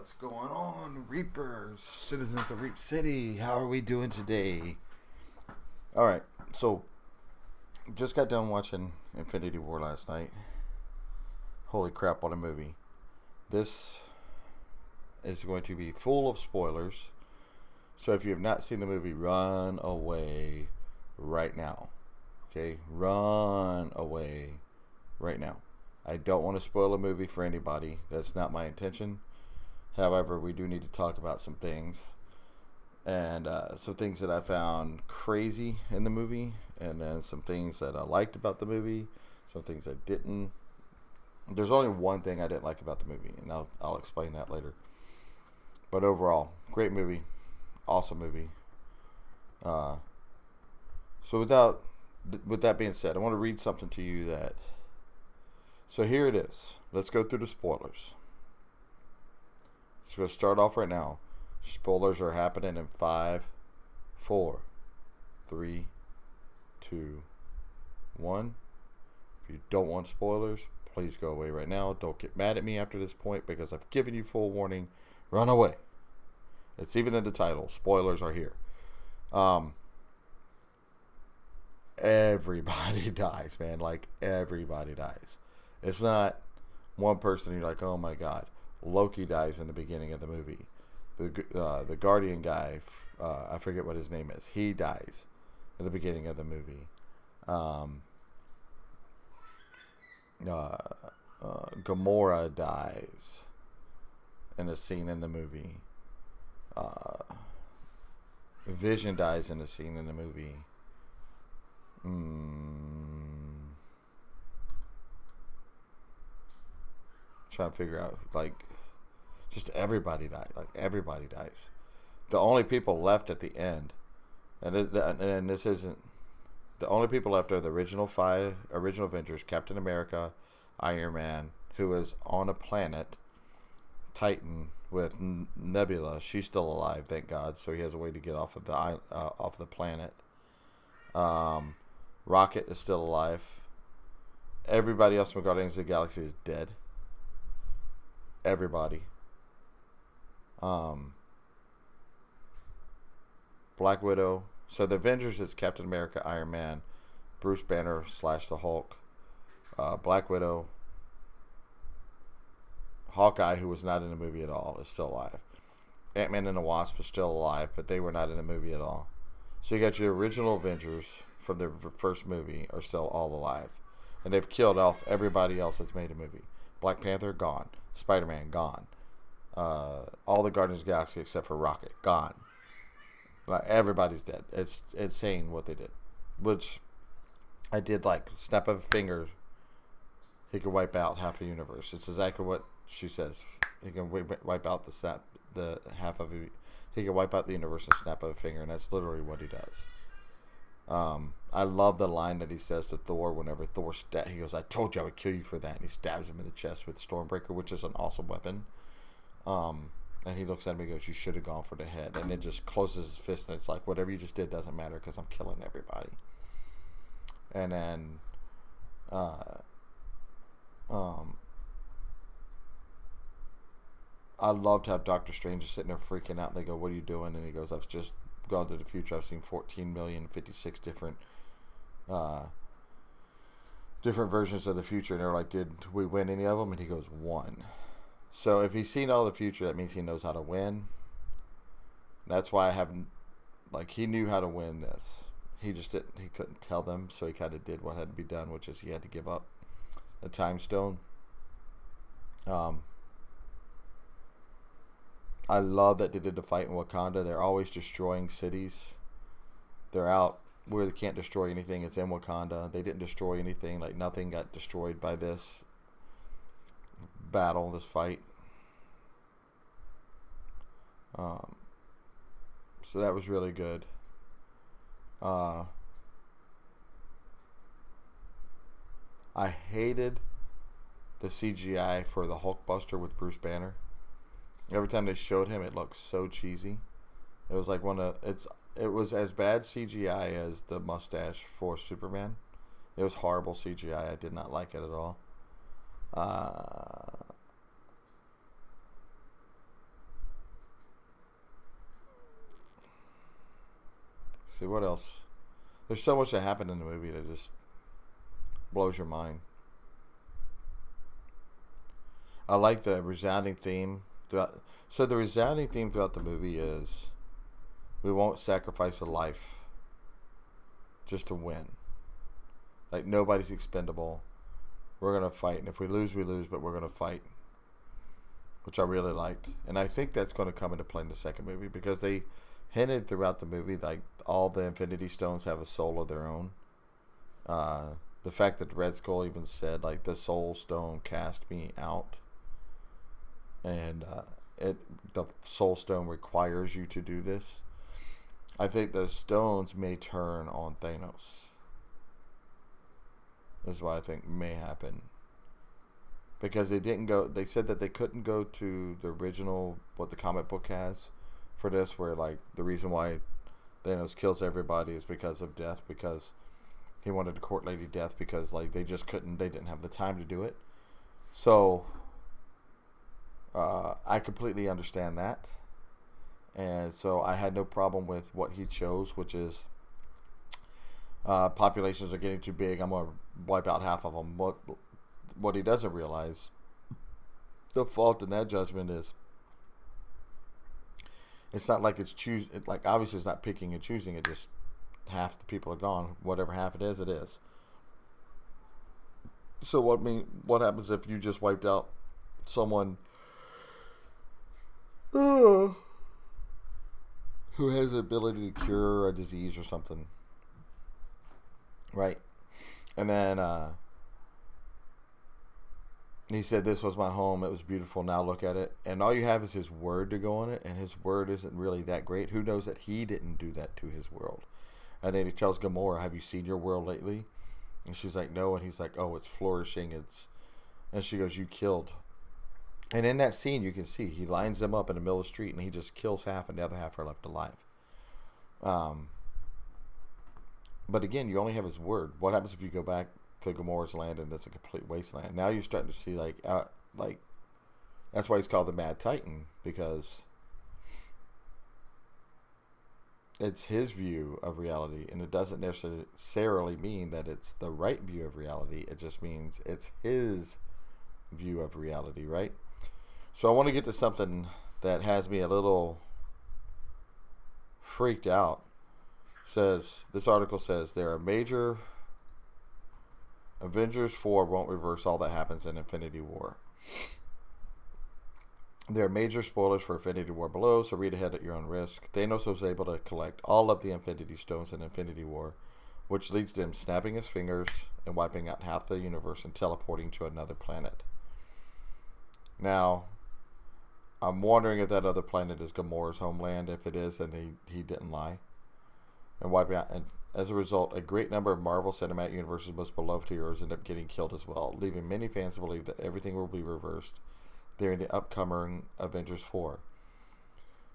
What's going on, Reapers, citizens of Reap City? How are we doing today? All right, so just got done watching Infinity War last night. Holy crap, what a movie! This is going to be full of spoilers, so if you have not seen the movie, run away right now. Okay, run away right now. I don't want to spoil a movie for anybody. That's not my intention. However, we do need to talk about some things. And some things that I found crazy in the movie. And then some things that I liked about the movie. Some things I didn't. There's only one thing I didn't like about the movie. And I'll explain that later. But overall, great movie. Awesome movie. So with that being said, I want to read something to you that... So here it is. Let's go through the spoilers. So let's start off right now. Spoilers are happening in 5, 4, 3, 2, 1. If you don't want spoilers, please go away right now. Don't get mad at me after this point because I've given you full warning. Run away. It's even in the title. Spoilers are here. Everybody dies, man. Like, everybody dies. It's not one person you're like, oh my god. Loki dies in the beginning of the movie. The Guardian guy, I forget what his name is. He dies in the beginning of the movie. Gamora dies in a scene in the movie. Vision dies in a scene in the movie. Trying to figure out, like, just everybody died. Like, everybody dies. The only people left at the end, and this isn't, the only people left are the original Avengers: Captain America, Iron Man, who is on a planet, Titan, with Nebula. She's still alive, thank God. So he has a way to get off of the planet. Rocket is still alive. Everybody else from Guardians of the Galaxy is dead. Everybody. Black Widow. So the Avengers is Captain America, Iron Man, Bruce Banner / the Hulk, Black Widow, Hawkeye, who was not in the movie at all, is still alive. Ant-Man and the Wasp is still alive, but they were not in the movie at all. So you got your original Avengers from the first movie are still all alive. And they've killed off everybody else that's made a movie. Black Panther, gone. Spider-Man, gone. All the Guardians of the Galaxy except for Rocket, gone. Like, everybody's dead. It's insane what they did. Which I did, like, snap of a finger, he could wipe out half the universe. It's exactly what she says. He can wipe out the half of it. He can wipe out the universe in a snap of a finger, and that's literally what he does. I love the line that he says to Thor whenever Thor he goes, I told you I would kill you for that, and he stabs him in the chest with Stormbreaker, which is an awesome weapon. And he looks at him and goes, you should have gone for the head. And then just closes his fist, and it's like, whatever you just did doesn't matter because I'm killing everybody. And then I loved how Doctor Strange is sitting there freaking out, and they go, what are you doing? And he goes, I've just gone to the future. I've seen 14,056 different versions of the future. And they're like, did we win any of them? And he goes, one. So if he's seen all the future, that means he knows how to win. That's why I haven't, like, he knew how to win this. He just he couldn't tell them, so he kind of did what had to be done, which is he had to give up a time stone. I love that they did the fight in Wakanda. They're always destroying cities. They're out where they can't destroy anything. It's in Wakanda. They didn't destroy anything. Like, nothing got destroyed by this battle, this fight. So that was really good. I hated the CGI for the Hulkbuster with Bruce Banner. Every time they showed him, it looked so cheesy. It was like it was as bad CGI as the mustache for Superman. It was horrible CGI. I did not like it at all. See, what else? There's so much that happened in the movie that just blows your mind. I like the resounding theme throughout. So the resounding theme throughout the movie is, we won't sacrifice a life just to win. Like, nobody's expendable. We're going to fight. And if we lose, we lose, but we're going to fight. Which I really liked. And I think that's going to come into play in the second movie, because they hinted throughout the movie, like, all the Infinity Stones have a soul of their own. The fact that Red Skull even said, like, the Soul Stone cast me out. And the Soul Stone requires you to do this. I think the stones may turn on Thanos. Is what I think may happen. Because they didn't go, they said that they couldn't go to the original, what the comic book has for this, where, like, the reason why Thanos kills everybody is because of death, because he wanted to court Lady Death, because, like, they just couldn't, they didn't have the time to do it. So, I completely understand that. And so I had no problem with what he chose, which is, populations are getting too big, I'm going to wipe out half of them. What he doesn't realize, the fault in that judgment is, it's not like it's like, obviously it's not picking and choosing, it just, half the people are gone, whatever half it is, it is. So what happens if you just wiped out someone who has the ability to cure a disease or something, right? And then he said, this was my home, it was beautiful, now look at it. And all you have is his word to go on it, and his word isn't really that great. Who knows that he didn't do that to his world? And then he tells Gamora, have you seen your world lately? And she's like, no. And he's like, oh, it's flourishing. And she goes, you killed. And in that scene, you can see he lines them up in the middle of the street, and he just kills half, and the other half are left alive. But again, you only have his word. What happens if you go back to Gamora's land and it's a complete wasteland? Now you're starting to see, like that's why he's called the Mad Titan, because it's his view of reality, and it doesn't necessarily mean that it's the right view of reality. It just means it's his view of reality, right? So I want to get to something that has me a little freaked out. This article says there are major Avengers 4 won't reverse all that happens in Infinity War. There are major spoilers for Infinity War below, so read ahead at your own risk. Thanos was able to collect all of the Infinity Stones in Infinity War, which leads to him snapping his fingers and wiping out half the universe and teleporting to another planet. Now, I'm wondering if that other planet is Gamora's homeland. If it is, then he didn't lie. And wiping out, and as a result, a great number of Marvel Cinematic Universe's most beloved heroes end up getting killed as well, leaving many fans to believe that everything will be reversed during the upcoming Avengers 4.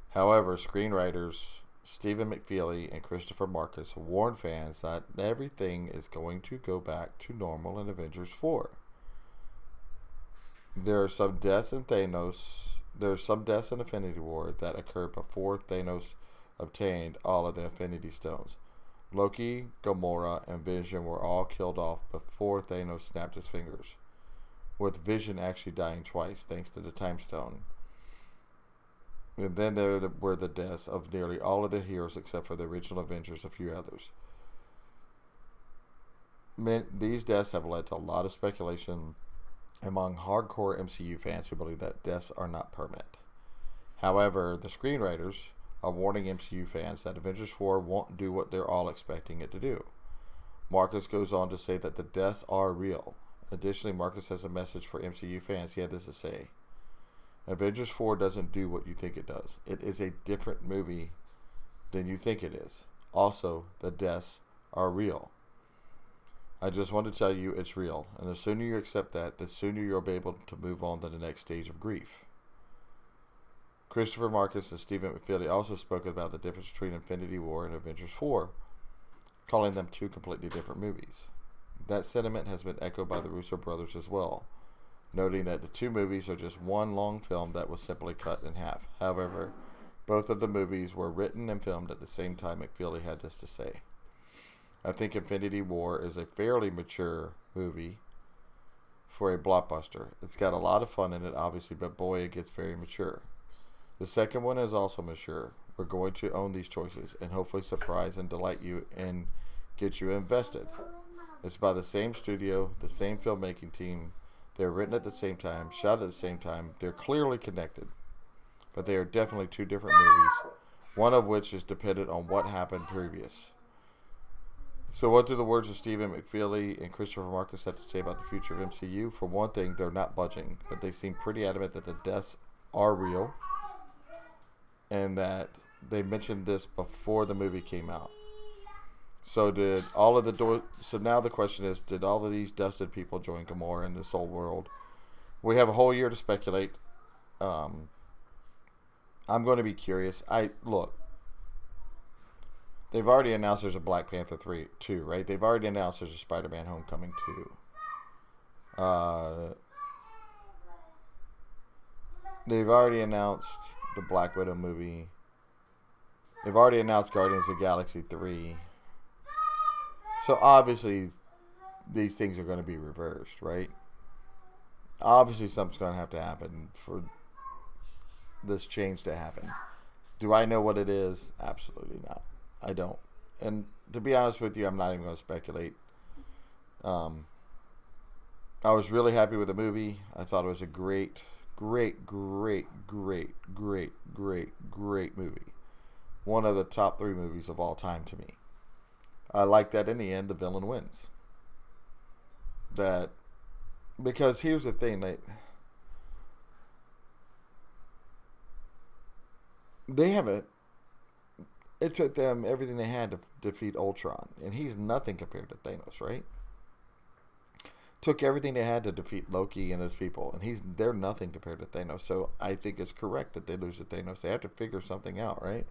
However, screenwriters Stephen McFeely and Christopher Marcus warned fans that everything is going to go back to normal in Avengers 4. There are some deaths in Infinity War that occurred before Thanos obtained all of the Infinity Stones. Loki, Gamora, and Vision were all killed off before Thanos snapped his fingers, with Vision actually dying twice thanks to the Time Stone. And then there were the deaths of nearly all of the heroes except for the original Avengers, a few others. These deaths have led to a lot of speculation among hardcore MCU fans who believe that deaths are not permanent. However, the screenwriters are warning MCU fans that Avengers 4 won't do what they're all expecting it to do. Marcus goes on to say that the deaths are real. Additionally, Marcus has a message for MCU fans. He had this to say: Avengers 4 doesn't do what you think it does. It is a different movie than you think it is. Also, the deaths are real. I just want to tell you it's real, and the sooner you accept that, the sooner you'll be able to move on to the next stage of grief. Christopher Marcus and Stephen McFeely also spoke about the difference between Infinity War and Avengers 4, calling them two completely different movies. That sentiment has been echoed by the Russo brothers as well, noting that the two movies are just one long film that was simply cut in half. However, Both of the movies were written and filmed at the same time. McFeely had this to say. I think Infinity War is a fairly mature movie for a blockbuster. It's got a lot of fun in it, obviously, but boy, it gets very mature. The second one is also mature. We're going to own these choices and hopefully surprise and delight you and get you invested. It's by the same studio, the same filmmaking team. They're written at the same time, shot at the same time. They're clearly connected, but they are definitely two different movies, one of which is dependent on what happened previous. So what do the words of Stephen McFeely and Christopher Marcus have to say about the future of MCU? For one thing, they're not budging, but they seem pretty adamant that the deaths are real and that they mentioned this before the movie came out. So so now the question is, did all of these dusted people join Gamora in this whole world? We have a whole year to speculate. I'm going to be curious. They've already announced there's a Black Panther 2, right? They've already announced there's a Spider-Man Homecoming 2. They've already announced the Black Widow movie. They've already announced Guardians of the Galaxy 3. So obviously, these things are going to be reversed, right? Obviously, something's going to have to happen for this change to happen. Do I know what it is? Absolutely not. I don't. And to be honest with you, I'm not even going to speculate. I was really happy with the movie. I thought it was a great movie. One of the top 3 movies of all time to me. I like that in the end, the villain wins. Because here's the thing, it took them everything they had to defeat Ultron, and he's nothing compared to Thanos, right? Took everything they had to defeat Loki and his people, and they're nothing compared to Thanos. So I think it's correct that they lose to Thanos. They have to figure something out, right?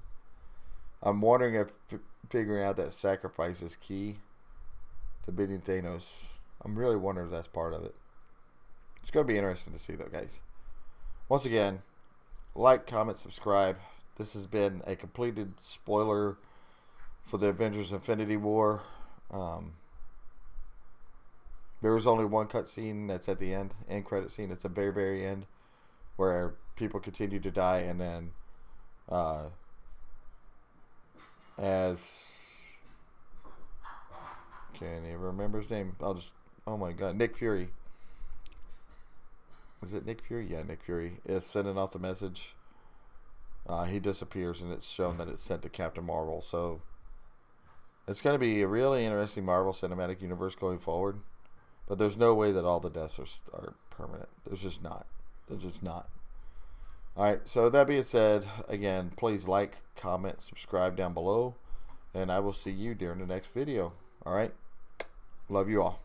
I'm wondering if figuring out that sacrifice is key to beating Thanos. I'm really wondering if that's part of it. It's going to be interesting to see, though, guys. Once again, like, comment, subscribe. This has been a completed spoiler for the Avengers Infinity War. There was only one cut scene that's at the end credit scene. It's the very, very end where people continue to die, and then can't even remember his name. Oh my god, Nick Fury. Is it Nick Fury? Yeah, Nick Fury is sending off the message. He disappears, and it's shown that it's sent to Captain Marvel. So it's going to be a really interesting Marvel Cinematic Universe going forward. But there's no way that all the deaths are permanent. There's just not. Alright, so that being said, again, please like, comment, subscribe down below. And I will see you during the next video. Alright? Love you all.